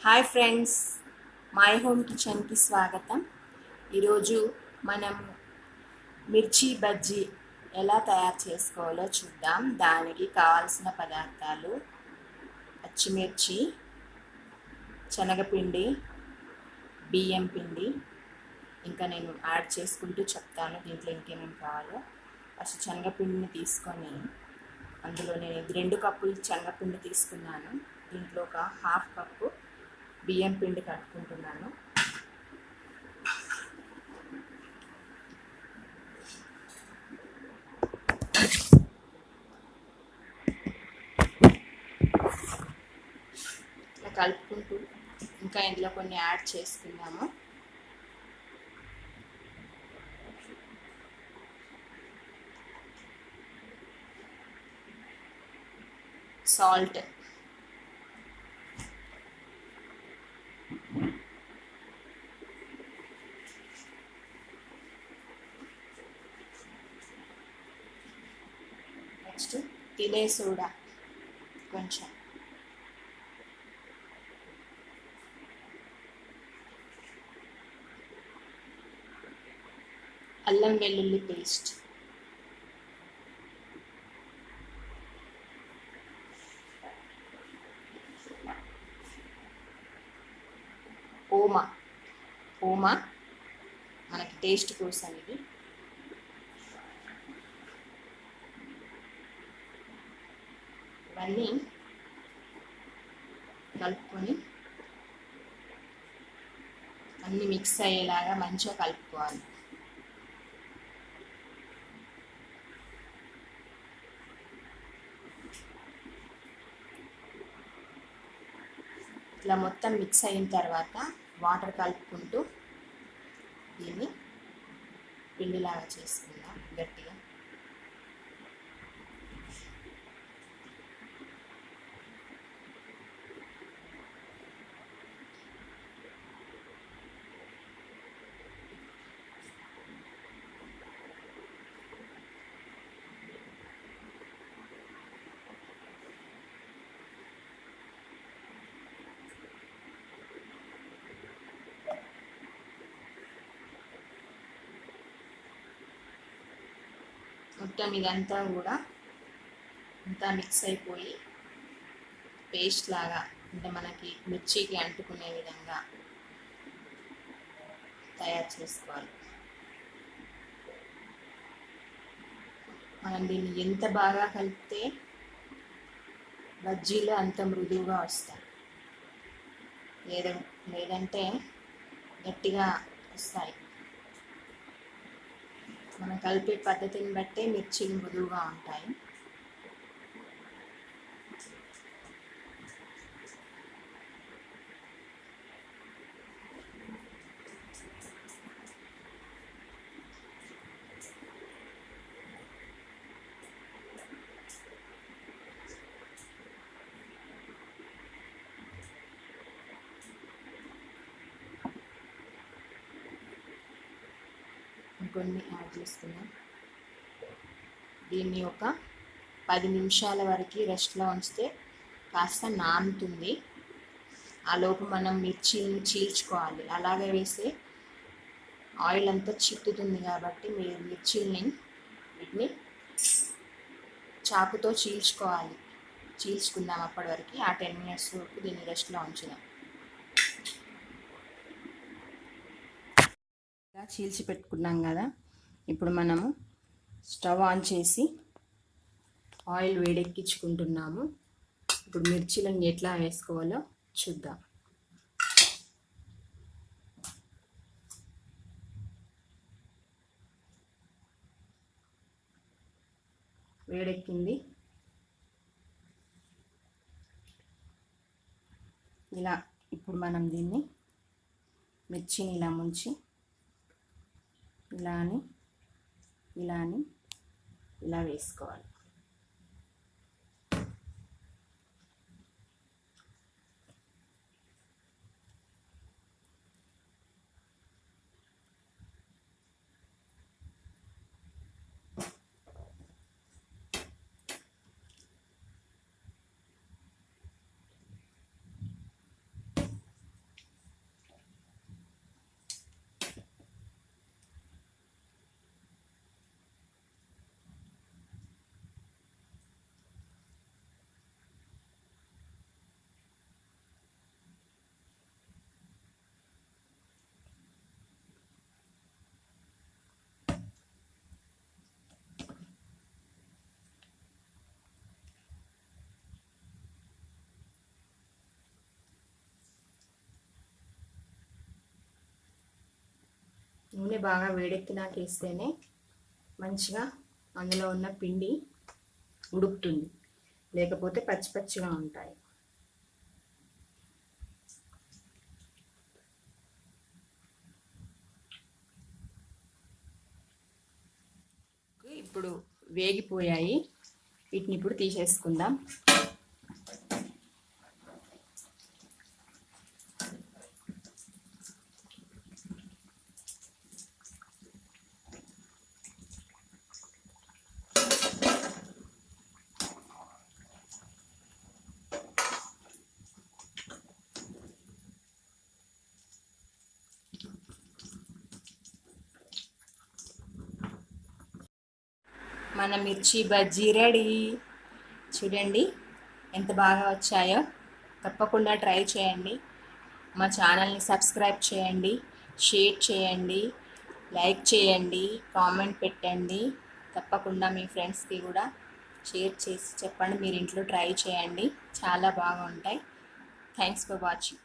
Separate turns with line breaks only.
Hi friends, my home కిచెన్కి స్వాగతం. ఈరోజు మనం మిర్చి బజ్జీ ఎలా తయారు చేసుకోవాలో చూద్దాం. దానికి కావాల్సిన పదార్థాలు: పచ్చిమిర్చి, శనగపిండి, బియ్యం పిండి. ఇంకా నేను యాడ్ చేసుకుంటూ చెప్తాను దీంట్లో ఇంకేమేమి కావాలో. ఫస్ట్ శనగపిండిని తీసుకొని అందులో నేను 2 కప్పులు శనగపిండి తీసుకున్నాను. దీంట్లో ఒక హాఫ్ కప్పు బియ్యం పిండి కలుపుకుంటున్నాను. ఇలా కలుపుకుంటూ ఇంకా ఇందులో కొన్ని యాడ్ చేసుకున్నాము. సాల్ట్, నెక్స్ట్ తినే సోడా కొంచెం, అల్లం వెల్లుల్లి పేస్ట్, ఓమా మనకి టేస్ట్ కోసం ఇది. ఇవన్నీ కలుపుకొని అన్నీ మిక్స్ అయ్యేలాగా మంచిగా కలుపుకోవాలి. ఇట్లా మొత్తం మిక్స్ అయిన తర్వాత వాటర్ కలుపుకుంటూ దీన్ని పిండిలాగా చేసుకుందాం గట్టిగా. మొత్తం ఇదంతా కూడా అంతా మిక్స్ అయిపోయి పేస్ట్ లాగా, అంటే మనకి మిర్చికి అంటుకునే విధంగా తయారు చేసుకోవాలి. మనం దీన్ని ఎంత బాగా కలిపితే బజ్జీలు అంత మృదువుగా వస్తాయి, లేదంటే గట్టిగా వస్తాయి. మనం కలిపే పద్ధతిని బట్టే మిర్చీలు మృదువుగా ఉంటాయి. ఇంకొన్ని యాడ్ చేసుకున్నాం. దీన్ని ఒక 10 నిమిషాల వరకు రెస్ట్లో ఉంచితే కాస్త నానుతుంది. ఆ లోపు మనం మిర్చిని చీల్చుకోవాలి. అలాగే వేస్తే ఆయిల్ అంతా చిక్కుతుంది కాబట్టి మీరు వీటిని చాకుతో చీల్చుకుందాం. అప్పటి వరకు ఆ 10 మినిట్స్ వరకు దీన్ని రెస్ట్లో ఉంచుదాం. చీల్చి పెట్టుకున్నాం కదా, ఇప్పుడు మనము స్టవ్ ఆన్ చేసి ఆయిల్ వేడెక్కించుకుంటున్నాము. ఇప్పుడు మిర్చీలను ఎట్లా వేసుకోవాలో చూద్దాం. వేడెక్కింది. ఇలా ఇప్పుడు మనం దీన్ని మిర్చిని ఇలా ముంచి ఇలా వేసుకోవాలి. నూనె బాగా వేడెక్కినాక వేస్తేనే మంచిగా అందులో ఉన్న పిండి ఉడుకుతుంది, లేకపోతే పచ్చి పచ్చిగా ఉంటాయి. ఇప్పుడు వేగిపోయాయి, వీటిని ఇప్పుడు తీసేసుకుందాం. మన మిర్చి బజ్జీ రెడీ. చూడండి ఎంత బాగా వచ్చాయో. తప్పకుండా ట్రై చేయండి. మా ఛానల్ని సబ్స్క్రైబ్ చేయండి, షేర్ చేయండి, లైక్ చేయండి, కామెంట్ పెట్టండి. తప్పకుండా మీ ఫ్రెండ్స్కి కూడా షేర్ చేసి చెప్పండి. మీరు ఇంట్లో ట్రై చేయండి, చాలా బాగుంటాయి. Thanks for watching.